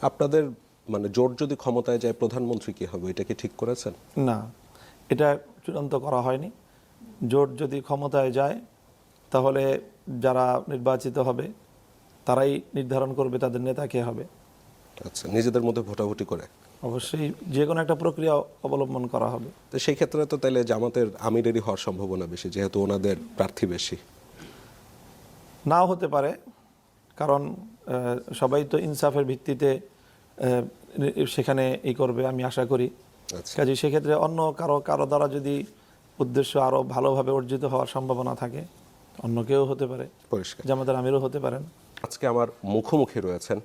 আপনাদের মানে জোট যদি ক্ষমতায় যায় প্রধানমন্ত্রী কি হবে, এটা কি ঠিক করেছেন? না, এটা চূড়ান্ত করা হয়নি। জোট যদি ক্ষমতায় যায় তাহলে যারা নির্বাচিত হবে তারাই নির্ধারণ করবে তাদের নেতা কে হবে। আচ্ছা, নিজেদের মধ্যে ভোটাভুটি করে? অবশ্যই যে কোনো একটা প্রক্রিয়া অবলম্বন করা হবে। তো সেই ক্ষেত্রে তো তাহলে জামাতের আমিরেরই হওয়ার সম্ভাবনা বেশি, যেহেতু ওনাদের প্রার্থী বেশি। নাও হতে পারে, কারণ সবাই তো ইনসাফের ভিত্তিতে সেখানে করবে আমি আশা করি। আচ্ছা, কাজে সেক্ষেত্রে অন্য কারো দ্বারা যদি উদ্দেশ্য আরও ভালোভাবে অর্জিত হওয়ার সম্ভাবনা থাকে, অন্য কেউ হতে পারে, পরিষ্কার। জামাতের আমিরও হতে পারেন। আজকে আমার মুখোমুখি রয়েছেন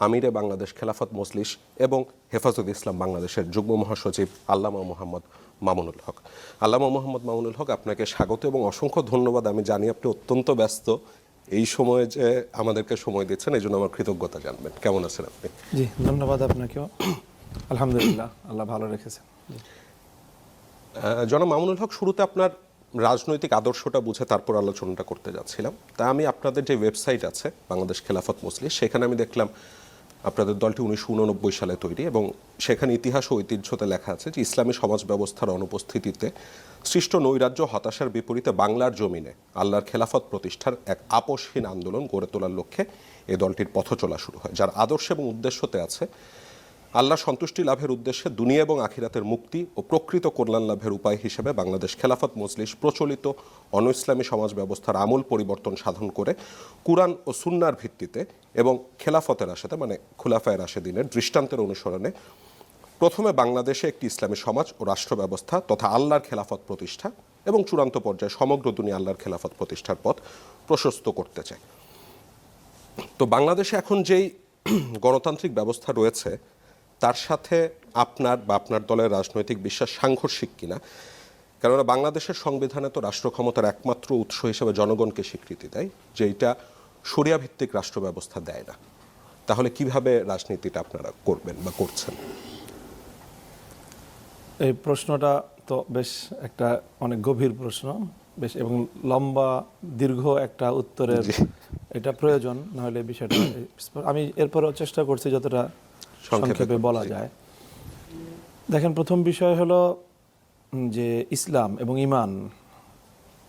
আমিরে বাংলাদেশ খেলাফত মজলিস এবং হেফাজত ইসলাম বাংলাদেশের যুগ্ম মহাসচিব আল্লামা মোহাম্মদ মামুনুল হক। আল্লামা মোহাম্মদ মামুনুল হক, আপনাকে স্বাগত এবং অসংখ্য ধন্যবাদ। আমি জানি আপনি অত্যন্ত ব্যস্ত, এই সময়ে যে আমাদেরকে সময় দিচ্ছেন এই জন্য আমার কৃতজ্ঞতা জানবেন। কেমন আছেন আপনি? জি, ধন্যবাদ আপনাকেও। আলহামদুলিল্লাহ, আল্লাহ ভালো রেখেছেন। জনাব মামুনুল হক, শুরুতে আপনার রাজনৈতিক আদর্শটা বুঝে তারপর আলোচনাটা করতে যাচ্ছিলাম। তা আমি আপনাদের যে ওয়েবসাইট আছে বাংলাদেশ খেলাফত মজলিস, সেখানে আমি দেখলাম আপনাদের দলটি 1989 সালে তৈরি এবং সেখানে ইতিহাস ও ঐতিহ্যতে লেখা আছে যে ইসলামী সমাজ ব্যবস্থার অনুপস্থিতিতে সৃষ্ট নৈরাজ্য হতাশার বিপরীতে বাংলার জমিনে আল্লাহর খেলাফত প্রতিষ্ঠার এক আপোষহীন আন্দোলন গড়ে তোলার লক্ষ্যে এই দলটির পথ চলা শুরু হয়, যার আদর্শ এবং উদ্দেশ্যতে আছে আল্লাহর সন্তুষ্টি লাভের উদ্দেশ্যে দুনিয়া এবং আখিরাতের মুক্তি ও প্রকৃত কল্যাণ লাভের উপায় হিসেবে বাংলাদেশ খেলাফত মজলিস প্রচলিত অনইসলামী সমাজ ব্যবস্থার আমূল পরিবর্তন সাধন করে কুরআন ও সুন্নার ভিত্তিতে এবং খেলাফতের রাশেদে মানে খুলাফায়ে রাশেদিনের দৃষ্টান্তের অনুসরণে প্রথমে বাংলাদেশে একটি ইসলামী সমাজ ও রাষ্ট্র ব্যবস্থা তথা আল্লাহর খেলাফত প্রতিষ্ঠা এবং চূড়ান্ত পর্যায়ে সমগ্র দুনিয়া আল্লাহর খেলাফত প্রতিষ্ঠার পথ প্রশস্ত করতে চায়। তো বাংলাদেশে এখন যেই গণতান্ত্রিক ব্যবস্থা রয়েছে তার সাথে আপনার বা আপনার দলের রাজনৈতিক বিশ্বাস সাংঘর্ষিক কিনা? কেননা বাংলাদেশের সংবিধানে তো রাষ্ট্র ক্ষমতার একমাত্র উৎস হিসেবে জনগণকে স্বীকৃতি দেয়, যে এটা শরিয়া ভিত্তিক রাষ্ট্র ব্যবস্থা দেয় না। তাহলে কিভাবে রাজনীতিটা আপনারা করবেন বা করছেন? এই প্রশ্নটা তো বেশ একটা অনেক গভীর প্রশ্ন, বেশ এবং লম্বা দীর্ঘ একটা উত্তরের এটা প্রয়োজন, নাহলে বিষয়টা আমি এরপরেও চেষ্টা করছি যতটা সংক্ষেপে বলা যায়। দেখেন, প্রথম বিষয় হলো যে ইসলাম এবং ঈমান।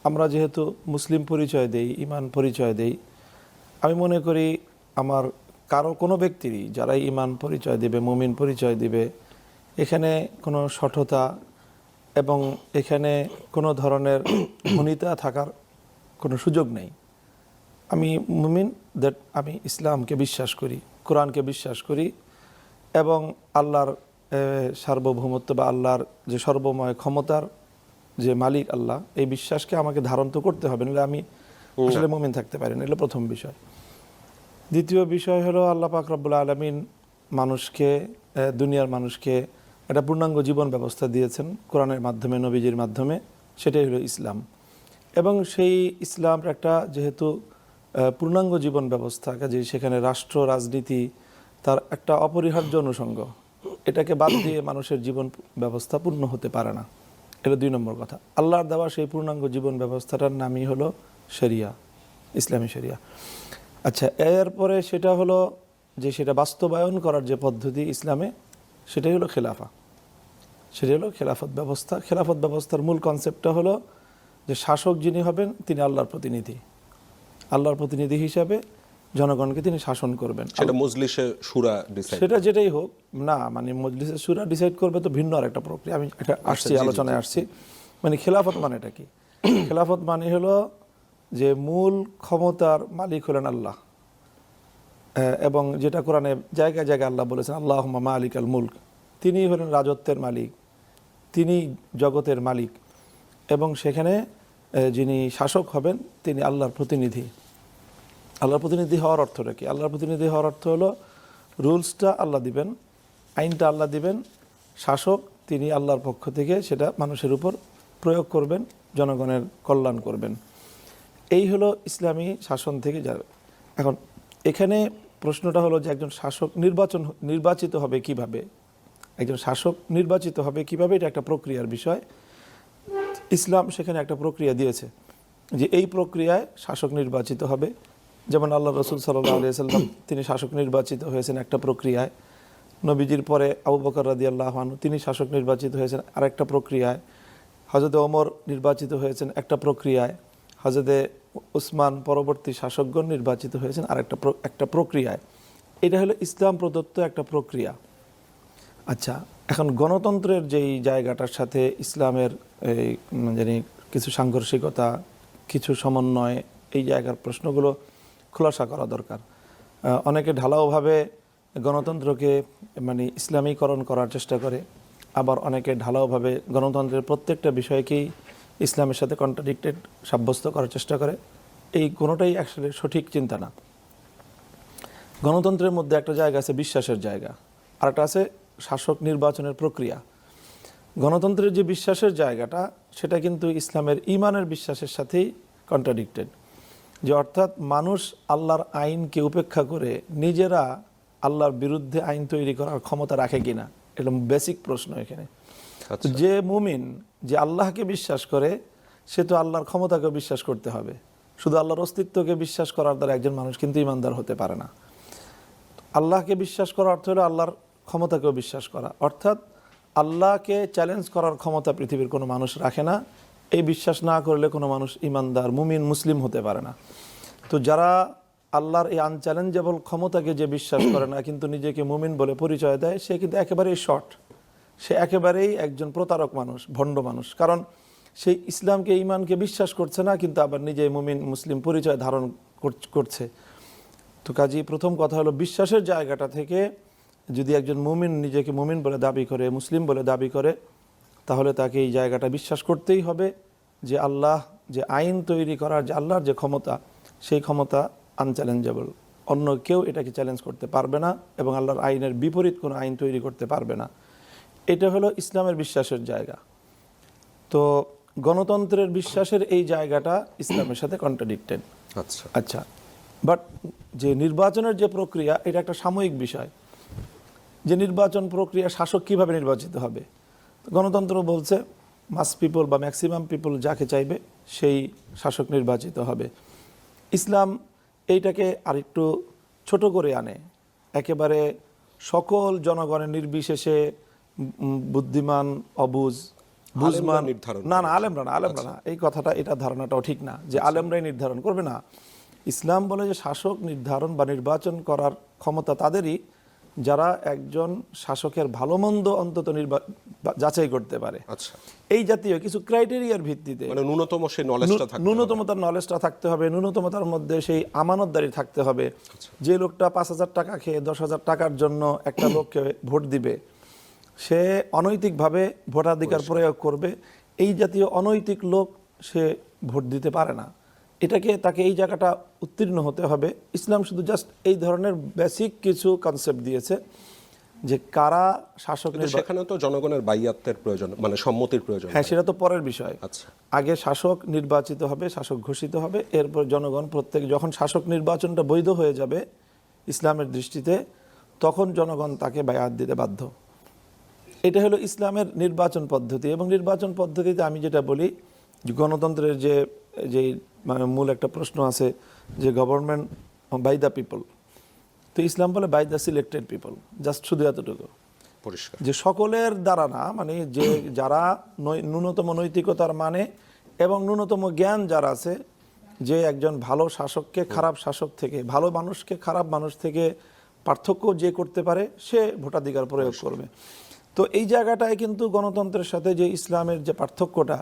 আমরা যেহেতু মুসলিম পরিচয় দেই, ঈমান পরিচয় দেই, আমি মনে করি আমার কোনো ব্যক্তিরই যারাই ঈমান পরিচয় দিবে, মুমিন পরিচয় দিবে, এখানে কোনো সঠতা এবং এখানে কোনো ধরনের ভনিতা থাকার কোনো সুযোগ নেই। আমি মুমিন, দ্যাট আমি ইসলামকে বিশ্বাস করি, কোরআনকে বিশ্বাস করি এবং আল্লাহর সার্বভৌমত্ব বা আল্লাহর যে সর্বময় ক্ষমতার যে মালিক আল্লাহ, এই বিশ্বাসকে আমাকে ধারণ তো করতে হবে, নাহলে আমি আসলে মুমিন থাকতে পারি না। এগুলো প্রথম বিষয়। দ্বিতীয় বিষয় হলো আল্লাহ পাক রব্বুল আলামিন মানুষকে, দুনিয়ার মানুষকে একটা পূর্ণাঙ্গ জীবন ব্যবস্থা দিয়েছেন কোরআনের মাধ্যমে, নবীজির মাধ্যমে। সেটাই হলো ইসলাম। এবং সেই ইসলামের একটা যেহেতু পূর্ণাঙ্গ জীবন ব্যবস্থা, কাজে সেখানে রাষ্ট্র রাজনীতি তার একটা অপরিহার্য অনুষঙ্গ। এটাকে বাদ দিয়ে মানুষের জীবন ব্যবস্থা পূর্ণ হতে পারে না। এটা 2 নম্বর কথা। আল্লাহর দেওয়া সেই পূর্ণাঙ্গ জীবন ব্যবস্থাটার নামই হলো শরিয়া, ইসলামী শরিয়া। আচ্ছা, এরপরে সেটা হলো যে সেটা বাস্তবায়ন করার যে পদ্ধতি ইসলামে, সেটাই হলো খেলাফা, সেটাই হলো খেলাফত ব্যবস্থা। খেলাফত ব্যবস্থার মূল কনসেপ্টটা হলো যে শাসক যিনি হবেন তিনি আল্লাহর প্রতিনিধি, আল্লাহর প্রতিনিধি হিসাবে জনগণকে তিনি শাসন করবেন। সেটা মজলিসে শুরা ডিসাইড, সেটা যেটাই হোক না, মানে মজলিসে শুরা ডিসাইড করবে তো ভিন্ন আর একটা প্রক্রিয়া। আমি এটা আসছি, আলোচনায় আসছি। মানে খেলাফত মানে এটা কি? খেলাফত মানে হলো যে মূল ক্ষমতার মালিক হলেন আল্লাহ, এবং যেটা কোরআনে জায়গায় জায়গায় আল্লাহ বলেছেন আল্লাহুম্মা মালিকাল মুলক, তিনি হলেন রাজত্বের মালিক, তিনি জগতের মালিক। এবং সেখানে যিনি শাসক হবেন তিনি আল্লাহর প্রতিনিধি। আল্লাহর প্রতিনিধি হওয়ার অর্থটা কি? আল্লাহর প্রতিনিধি হওয়ার অর্থ হলো রুলসটা আল্লাহ দিবেন, আইনটা আল্লাহ দিবেন, শাসক তিনি আল্লাহর পক্ষ থেকে সেটা মানুষের উপর প্রয়োগ করবেন, জনগণের কল্যাণ করবেন। এই হলো ইসলামী শাসন থেকে যাবে। এখন এখানে প্রশ্নটা হলো যে একজন শাসক নির্বাচিত হবে কিভাবে? একজন শাসক নির্বাচিত হবে কিভাবে? এটা একটা প্রক্রিয়ার বিষয়। ইসলাম সেখানে একটা প্রক্রিয়া দিয়েছে যে এই প্রক্রিয়ায় শাসক নির্বাচিত হবে। যেমন আল্লাহ রসুল সাল্লাল্লাহু আলাইহি ওয়াসাল্লাম তিনি শাসক নির্বাচিত হয়েছেন একটা প্রক্রিয়ায়, নবীজির পরে আবু বকর রাদিয়াল্লাহু আনহু তিনি শাসক নির্বাচিত হয়েছেন আরেকটা প্রক্রিয়ায়, হযরতে ওমর নির্বাচিত হয়েছেন একটা প্রক্রিয়ায়, হযরতে উসমান পরবর্তী শাসকগণ নির্বাচিত হয়েছেন একটা প্রক্রিয়ায়। এটা হলো ইসলাম প্রদত্ত একটা প্রক্রিয়া। আচ্ছা, এখন গণতন্ত্রের যেই জায়গাটার সাথে ইসলামের এই জানি কিছু সাংঘর্ষিকতা, কিছু সমন্বয়, এই জায়গার প্রশ্নগুলো খোলাসা করা দরকার। অনেকে ঢালাওভাবে গণতন্ত্রকে মানে ইসলামীকরণ করার চেষ্টা করে, আবার অনেকে ঢালাওভাবে গণতন্ত্রের প্রত্যেকটা বিষয়কেই ইসলামের সাথে কন্ট্রাডিক্টেড সাব্যস্ত করার চেষ্টা করে। এই কোনোটাই আসলে সঠিক চিন্তা না। গণতন্ত্রের মধ্যে একটা জায়গা আছে বিশ্বাসের জায়গা, আর একটা আছে শাসক নির্বাচনের প্রক্রিয়া। গণতন্ত্রের যে বিশ্বাসের জায়গাটা, সেটা কিন্তু ইসলামের ঈমানের বিশ্বাসের সাথেই কন্ট্রাডিক্টেড, যে অর্থাৎ মানুষ আল্লাহর আইনকে উপেক্ষা করে নিজেরা আল্লাহর বিরুদ্ধে আইন তৈরি করার ক্ষমতা রাখে কিনা, এটা বেসিক প্রশ্ন এখানে। তো যে মুমিন যে আল্লাহকে বিশ্বাস করে, সে তো আল্লাহর ক্ষমতাকে বিশ্বাস করতে হবে। শুধু আল্লাহর অস্তিত্বকে বিশ্বাস করার দ্বারা একজন মানুষ কিন্তু ইমানদার হতে পারে না। আল্লাহকে বিশ্বাস করার অর্থ হলো আল্লাহর ক্ষমতাকেও বিশ্বাস করা, অর্থাৎ আল্লাহকে চ্যালেঞ্জ করার ক্ষমতা পৃথিবীর কোনো মানুষ রাখে না। এই বিশ্বাস না করলে কোনো মানুষ ইমানদার মুমিন মুসলিম হতে পারে না। তো যারা আল্লাহর এই আনচ্যালেঞ্জেবল ক্ষমতাকে যে বিশ্বাস করে না, কিন্তু নিজেকে মুমিন বলে পরিচয় দেয়, সে কিন্তু একেবারেই শর্ট, সে একেবারেই একজন প্রতারক মানুষ, ভণ্ড মানুষ। কারণ সেই ইসলামকে ঈমানকে বিশ্বাস করছে না, কিন্তু আবার নিজে মুমিন মুসলিম পরিচয় ধারণ করছে। তো কাজেই প্রথম কথা হলো, বিশ্বাসের জায়গাটা থেকে যদি একজন মুমিন নিজেকে মুমিন বলে দাবি করে, মুসলিম বলে দাবি করে, তাহলে তাকে এই জায়গাটা বিশ্বাস করতেই হবে যে আল্লাহ যে আইন তৈরি করার যে আল্লাহর যে ক্ষমতা, সেই ক্ষমতা আনচ্যালেঞ্জেবল, অন্য কেউ এটাকে চ্যালেঞ্জ করতে পারবে না, এবং আল্লাহর আইনের বিপরীত কোনো আইন তৈরি করতে পারবে না। এটা হলো ইসলামের বিশ্বাসের জায়গা। তো গণতন্ত্রের বিশ্বাসের এই জায়গাটা ইসলামের সাথে কন্ট্রাডিক্টেড। আচ্ছা, বাট যে নির্বাচনের যে প্রক্রিয়া, এটা একটা সাময়িক বিষয়। যে নির্বাচন প্রক্রিয়া, শাসক কিভাবে নির্বাচিত হবে, গণতন্ত্র বলছে মাস পিপল বা ম্যাক্সিমাম পিপল যাকে চাইবে সেই শাসক নির্বাচিত হবে। ইসলাম এইটাকে আরেকটু ছোট করে আনে, একেবারে সকল জনগণের নির্বিশেষে, বুদ্ধিমান অবুঝ বুঝমান না, আলেমরা না, এই কথাটা, এটা ধারণাটাও ঠিক না যে আলেমরাই নির্ধারণ করবে না। ইসলাম বলে যে শাসক নির্ধারণ বা নির্বাচন করার ক্ষমতা তাদেরই যারা একজন শাসকের ভালো মন্দ অন্তত যাচাই করতে পারে। এই জাতীয় কিছু ক্রাইটেরিয়ার ভিত্তিতে, মানে ন্যূনতম সেই নলেজটা থাকতে হবে, ন্যূনতম তার নলেজটা থাকতে হবে, ন্যূনতম তার মধ্যে সেই আমানতদারি থাকতে হবে। যে লোকটা 5,000 টাকা খেয়ে 10,000 টাকার জন্য একটা লোককে ভোট দিবে, সে অনৈতিকভাবে ভোটাধিকার প্রয়োগ করবে, এই জাতীয় অনৈতিক লোক সে ভোট দিতে পারে না। তাকে এই জায়গাটা উত্তীর্ণ হতে হবে। ইসলাম শুধু জাস্ট এই ধরনের বেসিক কিছু কনসেপ্ট দিয়েছে যে কারা শাসক, সেখানে তো জনগণের বাইয়াতের প্রয়োজন, মানে সম্মতির প্রয়োজন। হ্যাঁ, সেটা তো পরের বিষয়। আগে শাসক নির্বাচিত হবে, শাসক ঘোষিত হবে, এরপর জনগণ প্রত্যেক, যখন শাসক নির্বাচনটা বৈধ হয়ে যাবে ইসলামের দৃষ্টিতে, তখন জনগণ তাকে বায়াত দিতে বাধ্য। এটা হলো ইসলামের নির্বাচন পদ্ধতি। এবং নির্বাচন পদ্ধতিতে আমি যেটা বলি, গণতন্ত্রের যে মানে মূল একটা প্রশ্ন আছে যে গভর্নমেন্ট বাই দ্য পিপল, তো ইসলাম বলে by the selected people. Just শুধু এতটুকু পরিষ্কার, যে সকলের দ্বারা না, মানে যে যারা ন্যূনতম নৈতিকতার মানে এবং ন্যূনতম জ্ঞান যারা আছে, যে একজন ভালো শাসককে খারাপ শাসক থেকে, ভালো মানুষকে খারাপ মানুষ থেকে পার্থক্য যে করতে পারে, সে ভোটাধিকার প্রয়োগ করবে। তো এই জায়গাটায় কিন্তু গণতন্ত্রের সাথে যে ইসলামের যে পার্থক্যটা,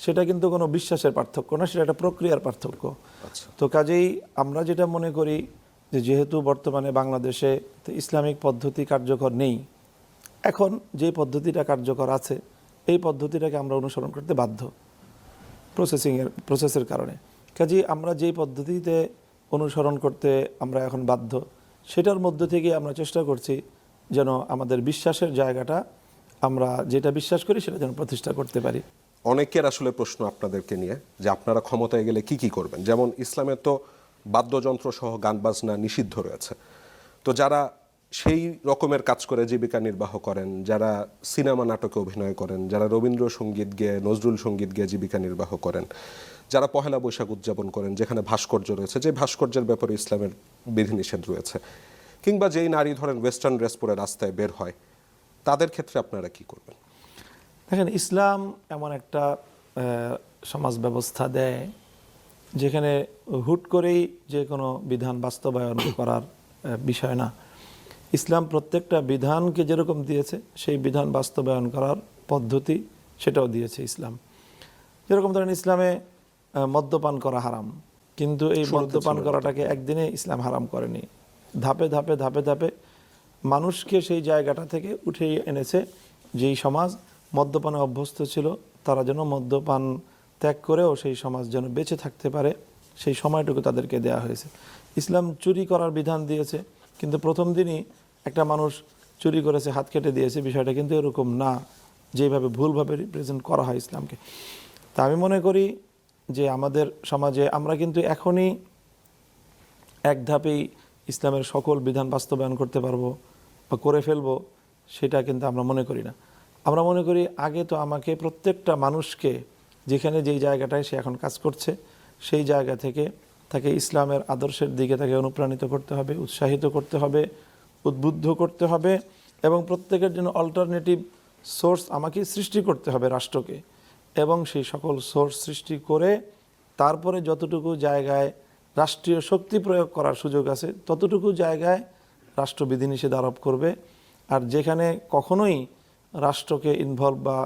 সেটা কিন্তু কোনো বিশ্বাসের পার্থক্য না, সেটা একটা প্রক্রিয়ার পার্থক্য। তো কাজেই আমরা যেটা মনে করি যে যেহেতু বর্তমানে বাংলাদেশে ইসলামিক পদ্ধতি কার্যকর নেই, এখন যে পদ্ধতিটা কার্যকর আছে, এই পদ্ধতিটাকে আমরা অনুসরণ করতে বাধ্য প্রসেসের কারণে। কাজেই আমরা যেই পদ্ধতিতে অনুসরণ করতে আমরা এখন বাধ্য, সেটার মধ্য থেকে আমরা চেষ্টা করছি যেন আমাদের বিশ্বাসের জায়গাটা, আমরা যেটা বিশ্বাস করি সেটা যেন প্রতিষ্ঠা করতে পারি। অনেকের আসলে প্রশ্ন আপনাদেরকে নিয়ে যে আপনারা ক্ষমতায় গেলে কি কি করবেন। যেমন ইসলামে তো বাদ্যযন্ত্র সহ গান বাজনা নিষিদ্ধ রয়েছে। তো যারা সেই রকমের কাজ করে জীবিকা নির্বাহ করেন, যারা সিনেমা নাটকে অভিনয় করেন, যারা রবীন্দ্রসঙ্গীত গেয়ে, নজরুল সঙ্গীত গেয়ে জীবিকা নির্বাহ করেন, যারা পহেলা বৈশাখ উদযাপন করেন যেখানে ভাস্কর্য রয়েছে, যে ভাস্কর্যের ব্যাপারে ইসলামের বিধিনিষেধ রয়েছে, কিংবা যেই নারী ধরেন ওয়েস্টার্ন ড্রেস পরে রাস্তায় বের হয়, তাদের ক্ষেত্রে আপনারা কি করবেন? দেখেন, ইসলাম এমন একটা সমাজ ব্যবস্থা দেয় যেখানে হুট করেই যে কোনো বিধান বাস্তবায়ন করার বিষয় না। ইসলাম প্রত্যেকটা বিধানকে যেরকম দিয়েছে সেই বিধান বাস্তবায়ন করার পদ্ধতি সেটাও দিয়েছে ইসলাম। যেরকম ধরেন ইসলামে মদ্যপান করা হারাম, কিন্তু এই মদ্যপান করাটাকে একদিনে ইসলাম হারাম করেনি। ধাপে ধাপে ধাপে ধাপে মানুষকে সেই জায়গাটা থেকে উঠে এনেছে যেই সমাজ মদ্যপানে অভ্যস্ত ছিল, তারা যেন মদ্যপান ত্যাগ করেও সেই সমাজ যেন বেঁচে থাকতে পারে, সেই সময়টুকু তাদেরকে দেয়া হয়েছে। ইসলাম চুরি করার বিধান দিয়েছে, কিন্তু প্রথম দিনই একটা মানুষ চুরি করেছে, হাত কেটে দিয়েছে, বিষয়টা কিন্তু এরকম না যেভাবে ভুলভাবে রিপ্রেজেন্ট করা হয় ইসলামকে। তা আমি মনে করি যে আমাদের সমাজে আমরা কিন্তু এখনই এক ধাপেই ইসলামের সকল বিধান বাস্তবায়ন করতে পারবো বা করে ফেলবো, সেটা কিন্তু আমরা মনে করি না। আমরা মনে করি আগে তো আমাকে প্রত্যেকটা মানুষকে যেখানে যেই জায়গাটায় সে এখন কাজ করছে সেই জায়গা থেকে তাকে ইসলামের আদর্শের দিকে তাকে অনুপ্রাণিত করতে হবে, উৎসাহিত করতে হবে, উদ্বুদ্ধ করতে হবে, এবং প্রত্যেকের জন্য অল্টারনেটিভ সোর্স আমাকে সৃষ্টি করতে হবে রাষ্ট্রকে, এবং সেই সকল সোর্স সৃষ্টি করে তারপরে যতটুকু জায়গায় রাষ্ট্রীয় শক্তি প্রয়োগ করার সুযোগ আছে ততটুকু জায়গায় রাষ্ট্র বিধিনিষেধ আরোপ করবে। আর যেখানে কখনোই রাষ্ট্রকে ইনভলভ বা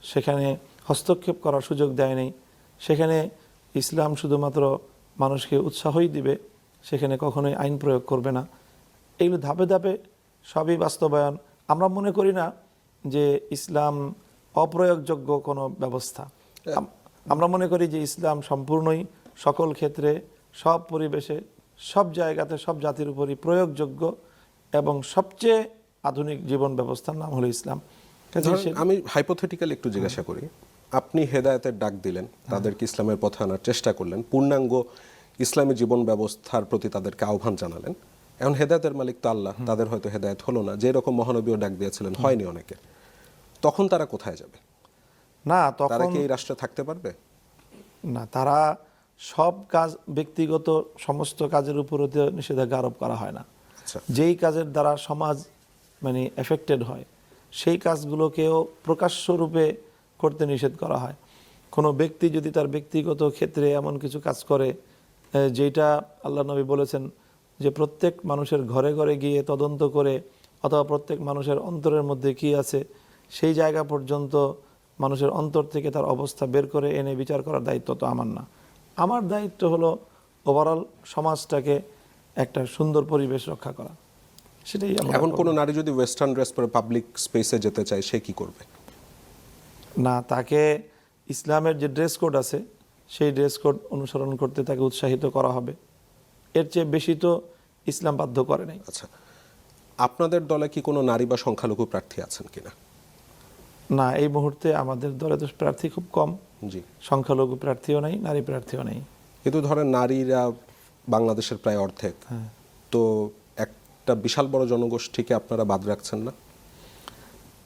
সেখানে হস্তক্ষেপ করার সুযোগ দেয়নি, সেখানে ইসলাম শুধুমাত্র মানুষকে উৎসাহই দিবে, সেখানে কখনোই আইন প্রয়োগ করবে না। এগুলো ধাপে ধাপে সবই বাস্তবায়ন। আমরা মনে করি না যে ইসলাম অপ্রয়োগযোগ্য কোনো ব্যবস্থা। আমরা মনে করি যে ইসলাম সম্পূর্ণই সকল ক্ষেত্রে, সব পরিবেশে, সব জায়গাতে, সব জাতির উপরই প্রয়োগযোগ্য এবং সবচেয়ে আধুনিক জীবন ব্যবস্থার নাম হলো ইসলাম। আমি হাইপোথেটিক্যালি একটু জিজ্ঞাসা করি, আপনি হেদায়েতের ডাক দিলেন, তাদেরকে ইসলামের পথে আনার চেষ্টা করলেন, পূর্ণাঙ্গ ইসলামী জীবন ব্যবস্থার প্রতি তাদেরকে আহ্বান জানালেন। এখন হেদায়েতের মালিক তো আল্লাহ, তাদের হয়তো হেদায়েত হলো না, যে রকম মহানবীও ডাক দিয়েছিলেন হয়নি অনেকে, তখন তারা কোথায় যাবে? না, তারা তখন কি এই রাষ্ট্রে থাকতে পারবে? না, তারা সব কাজ, ব্যক্তিগত সমস্ত কাজের উপর নিষেধাজ্ঞা আরোপ করা হয় না। আচ্ছা, যেই কাজের দ্বারা সমাজ মানে এফেক্টেড হয় সেই কাজগুলোকেও প্রকাশ্য রূপে করতে নিষেধ করা হয়। কোনো ব্যক্তি যদি তার ব্যক্তিগত ক্ষেত্রে এমন কিছু কাজ করে যেটা আল্লাহ নবী বলেছেন যে প্রত্যেক মানুষের ঘরে ঘরে গিয়ে তদন্ত করে, অথবা প্রত্যেক মানুষের অন্তরের মধ্যে কি আছে সেই জায়গা পর্যন্ত মানুষের অন্তর থেকে তার অবস্থা বের করে এনে বিচার করার দায়িত্ব তো আমার না। আমার দায়িত্ব হলো ওভারঅল সমাজটাকে একটা সুন্দর পরিবেশ রক্ষা করা, সেটাই। এখন কোনো নারী যদি ওয়েস্টার্ন ড্রেস পরে পাবলিক স্পেসে যেতে চায়, সে কি করবে? না, তাকে ইসলামের যে ড্রেস কোড আছে সেই ড্রেস কোড অনুসরণ করতে তাকে উৎসাহিত করা হবে। এর চেয়ে বেশি তো ইসলাম বাধ্য করে নাই। আচ্ছা, আপনাদের দলে কি কোনো নারী বা সংখ্যালঘু প্রার্থী আছেন কিনা? না, এই মুহূর্তে আমাদের দলে তো প্রার্থী খুব কম। জি, সংখ্যালঘু প্রার্থীও নাই, নারী প্রার্থীও নাই। কিন্তু ধরেন নারীরা বাংলাদেশের প্রায় অর্ধেক, তো একটা বিশাল বড় জনগোষ্ঠীকে আপনারা বাদ রাখছেন না?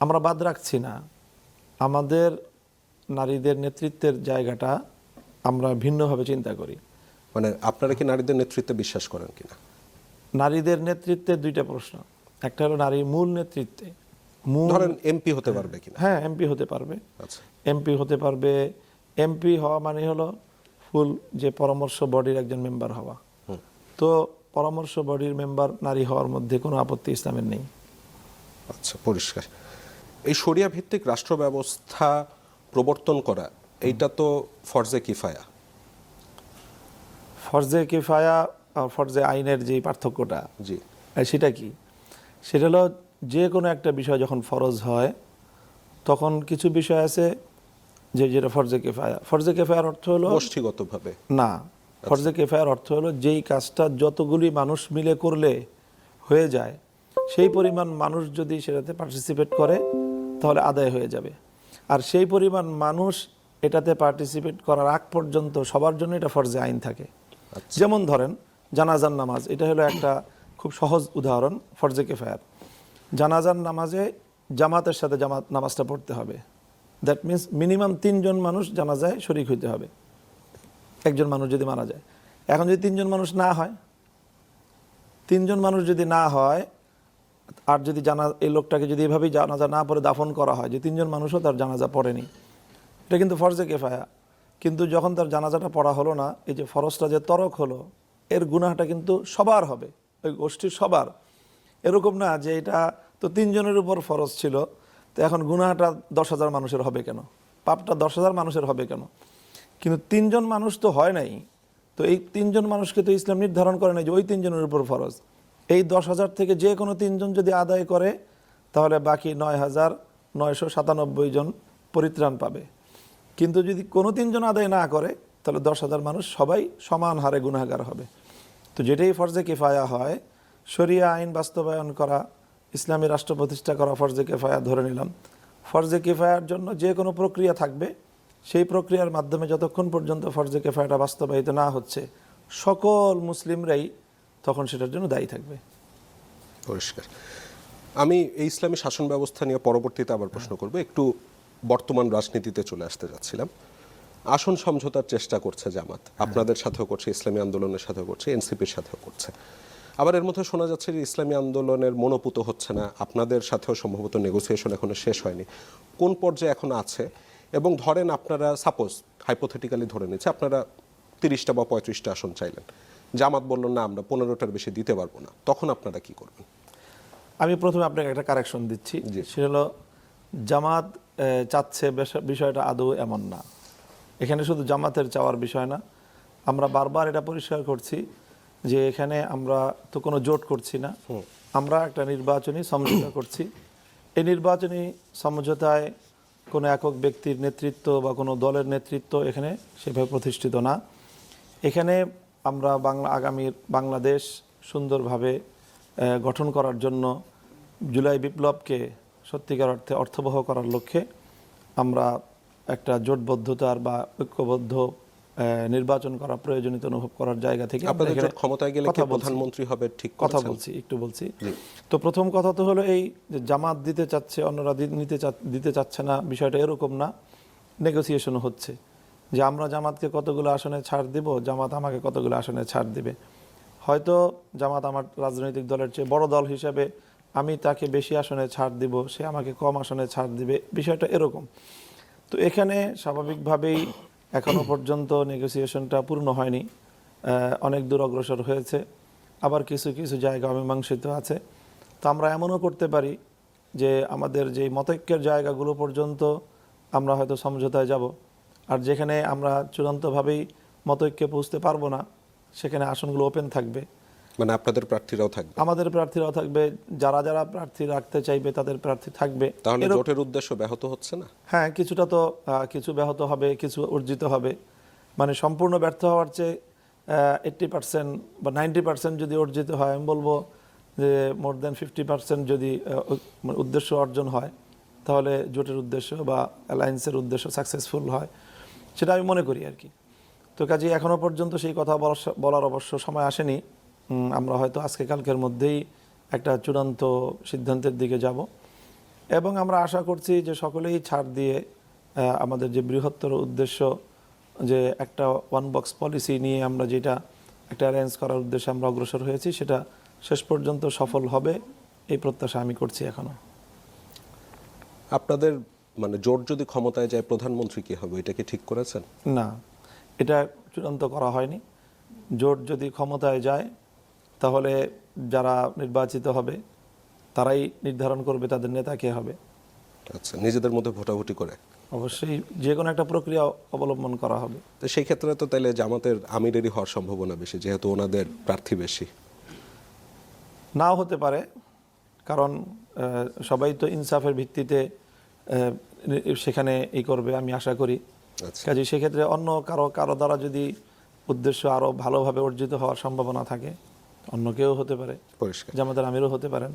আমরা বাদ রাখছি না, আমাদের নারীদের নেতৃত্বের জায়গাটা আমরা ভিন্নভাবে চিন্তা করি। মানে আপনারা কি নারীদের নেতৃত্বে বিশ্বাস করেন কিনা? নারীদের নেতৃত্বে দুইটা প্রশ্ন, একটা হলো নারীর মূল নেতৃত্বে, ধরেন এমপি হতে পারবে কিনা? হ্যাঁ, এমপি হতে পারবে। আচ্ছা, এমপি হতে পারবে। এমপি হওয়া মানে হলো ফুল যে পরামর্শ বডির একজন মেম্বার হওয়া। তো পরামর্শ বডির মেম্বার নারী হওয়ার মধ্যে কোনো আপত্তি ইসলামের নেই। আচ্ছা, পরিষ্কার। এই শরিয়া ভিত্তিক রাষ্ট্র ব্যবস্থা প্রবর্তন করা, এইটা তো ফরজে কিফায়া। ফরজে কিফায়া আর ফরজে আইনের যে পার্থক্যটা, জি, সেটা কি? সেটা হলো যে কোনো একটা বিষয় যখন ফরজ হয় তখন কিছু বিষয় আছে যেটা ফরজে কিফায়া। ফরজে কিফায়ার অর্থ হলো গোষ্ঠীগতভাবে না, ফরজে কিফায়ার অর্থ হলো যেই কাজটা যতগুলি মানুষ মিলে করলে হয়ে যায়, সেই পরিমাণ মানুষ যদি সেটাতে পার্টিসিপেট করে তাহলে আদায় হয়ে যাবে। আর সেই পরিমাণ মানুষ এটাতে পার্টিসিপেট করার আগ পর্যন্ত সবার জন্য এটা ফরজে আইন থাকে। যেমন ধরেন জানাজার নামাজ, এটা হলো একটা খুব সহজ উদাহরণ ফরজে কিফায়ার। জানাজার নামাজে জামাতের সাথে জামাত নামাজটা পড়তে হবে। দ্যাট মিন্স মিনিমাম 3 জন মানুষ জানাজায় শরীক হইতে হবে একজন মানুষ যদি মারা যায়। এখন যদি 3 জন মানুষ না হয় তিনজন মানুষ যদি না হয়, আর যদি এই লোকটাকে যদি এভাবেই জানাজা না পড়ে দাফন করা হয়, যে তিনজন মানুষও তার জানাজা পড়েনি, এটা কিন্তু ফরজে কেফায়া। কিন্তু যখন তার জানাজাটা পড়া হলো না, এই যে ফরজটা যে তরক হলো, এর গুনাহটা কিন্তু সবার হবে, ওই গোষ্ঠীর সবার। এরকম না যে এটা তো তিনজনের উপর ফরজ ছিল, তো এখন গুনাহটা 10,000 মানুষের হবে কেন, পাপটা 10,000 মানুষের হবে কেন? কিন্তু তিনজন মানুষ তো হয় নাই, তো এই তিনজন মানুষকে তো ইসলাম নির্ধারণ করে নাই যে ওই তিনজনের উপর ফরজ। এই 10,000 থেকে যে কোনো তিনজন যদি আদায় করে, তাহলে বাকি 9,997 জন পরিত্রাণ পাবে। কিন্তু যদি কোনো তিনজন আদায় না করে, তাহলে 10,000 মানুষ সবাই সমান হারে গুনাহগার হবে। তো যেটাই ফরজে কিফায়া হয়, শরিয়া আইন বাস্তবায়ন করা, ইসলামী রাষ্ট্র প্রতিষ্ঠা করা ফরজে কিফায়া ধরে নিলাম। ফরজে কিফায়ার জন্য যে কোনো প্রক্রিয়া থাকবে, সেই প্রক্রিয়ার মাধ্যমে যতক্ষণ পর্যন্ত ফরজে কিফায়াটা বাস্তবায়িত না হচ্ছে, সকল মুসলিমরাই তখন সেটার জন্য দায়ী থাকবে। পরিষ্কার। আমি এই ইসলামী শাসন ব্যবস্থা নিয়ে পরবর্তীতে আবার প্রশ্ন করব। একটু বর্তমান রাজনীতিতে চলে আসতে যাচ্ছিলাম। আসন সমঝোতার চেষ্টা করছে জামাত, আপনাদের সাথেও করছে, ইসলামী আন্দোলনের সাথেও করছে, এনসিপির সাথেও করছে। আবার এর মধ্যে শোনা যাচ্ছে যে ইসলামী আন্দোলনের মনোপুত হচ্ছে না, আপনাদের সাথেও সম্ভবত নেগোসিয়েশন এখনো শেষ হয়নি। কোন পর্যায়ে এখন আছে? এবং ধরেন আপনারা সাপোজ হাইপোথেটিক্যালি ধরে নিচ্ছে আপনারা 30টা বা 35টা আসন চাইলেন, জামাত বলল না আমরা 15টার বেশি দিতে পারবো না, তখন আপনারা কি করবেন? আমি প্রথমে আপনাকে একটা কারেকশন দিচ্ছি, সেটা হলো জামাত চাচ্ছে বিষয়টা আদৌ এমন না। এখানে শুধু জামাতের চাওয়ার বিষয় না, আমরা বারবার এটা পরিষ্কার করছি যে এখানে আমরা তো কোনো জোট করছি না, আমরা একটা নির্বাচনী সমঝোতা করছি। এই নির্বাচনী সমঝোতায় কোনো একক ব্যক্তির নেতৃত্ব বা কোনো দলের নেতৃত্ব এখানে সেভাবে প্রতিষ্ঠিত না। এখানে আমরা আগামীর বাংলাদেশ সুন্দরভাবে গঠন করার জন্য, জুলাই বিপ্লবকে সত্যিকার অর্থে অর্থবহ করার লক্ষ্যে আমরা একটা জোটবদ্ধতার বা ঐক্যবদ্ধ নির্বাচন করা প্রয়োজনীয়তা অনুভব করার জায়গা থেকে আপনাদের জোট ক্ষমতায় গেলে কি প্রধানমন্ত্রী হবে ঠিক কথা বলছি, একটু বলছি। তো প্রথম কথা তো হলো এই যে জামাত দিতে চাচ্ছে, অন্যরা দিতে চাচ্ছে না, বিষয়টা এরকম না। নেগোসিয়েশন হচ্ছে যে আমরা জামাতকে কতগুলো আসনে ছাড় দিব, জামাত আমাকে কতগুলো আসনে ছাড় দিবে। হয়তো জামাত আমার রাজনৈতিক দলের চেয়ে বড় দল হিসেবে আমি তাকে বেশি আসনে ছাড় দিব, সে আমাকে কম আসনে ছাড় দিবে, বিষয়টা এরকম। তো এখানে স্বাভাবিকভাবেই এখনো পর্যন্ত নেগোসিয়েশনটা পূর্ণ হয়নি, অনেক দূর অগ্রসর হয়েছে, আবার কিছু কিছু জায়গা অমীমাংসিত আছে। তো আমরা এমনও করতে পারি যে আমাদের যে মতৈক্যের জায়গাগুলো পর্যন্ত আমরা হয়তো সমঝোতায় যাব, আর যেখানে আমরা চূড়ান্তভাবেই মতৈক্যে পৌঁছতে পারবো না, সেখানে আসনগুলো ওপেন থাকবে। মানে আপনাদের প্রার্থীরাও থাকবে? আমাদের প্রার্থীরাও থাকবে, যারা যারা প্রার্থী রাখতে চাইবে তাদের প্রার্থী থাকবে। তাহলে জোটের উদ্দেশ্য ব্যাহত হচ্ছে না? হ্যাঁ, কিছুটা তো কিছু ব্যাহত হবে, কিছু অর্জিত হবে। মানে সম্পূর্ণ ব্যর্থ হওয়ার চেয়ে 80% বা 90% যদি অর্জিত হয়, আমি বলবো যে মোর দেন 50% যদি উদ্দেশ্য অর্জন হয়, তাহলে জোটের উদ্দেশ্য বা অ্যালায়েন্সের উদ্দেশ্য সাকসেসফুল হয়, সেটা আমি মনে করি আর কি। তো কাজে এখনও পর্যন্ত সেই কথা বলার অবশ্য সময় আসেনি। আমরা হয়তো আজকে কালকের মধ্যেই একটা চূড়ান্ত সিদ্ধান্তের দিকে যাব, এবং আমরা আশা করছি যে সকলেই ছাড় দিয়ে আমাদের যে বৃহত্তর উদ্দেশ্য, যে একটা ওয়ান বক্স পলিসি নিয়ে আমরা যেটা একটা অ্যারেঞ্জ করার উদ্দেশ্যে আমরা অগ্রসর হয়েছি, সেটা শেষ পর্যন্ত সফল হবে, এই প্রত্যাশা আমি করছি এখনো। আপনাদের মানে জোট যদি ক্ষমতায় যায়, প্রধানমন্ত্রী কি হবে, এটা কি ঠিক করেছেন? না, এটা চূড়ান্ত করা হয়নি। জোট যদি ক্ষমতায় যায়, তাহলে যারা নির্বাচিত হবে তারাই নির্ধারণ করবে তাদের নেতা কে হবে। আচ্ছা, নিজেদের মধ্যে ভোটাভুটি করে? অবশ্যই যে কোনো একটা প্রক্রিয়া অবলম্বন করা হবে। তো সেই ক্ষেত্রে তো তাহলে জামাতের আমিরেরই হওয়ার সম্ভাবনা বেশি, যেহেতু ওনাদের প্রার্থী বেশি। নাও হতে পারে, কারণ সবাই তো ইনসাফের ভিত্তিতে সেখানে করবে, আমি আশা করি। কাজে সেক্ষেত্রে অন্য কারো দ্বারা যদি উদ্দেশ্য আরো ভালোভাবে অর্জিত হওয়ার সম্ভাবনা থাকে, অন্য কেউ হতে পারে, জামাতের আমিরও হতে পারেন।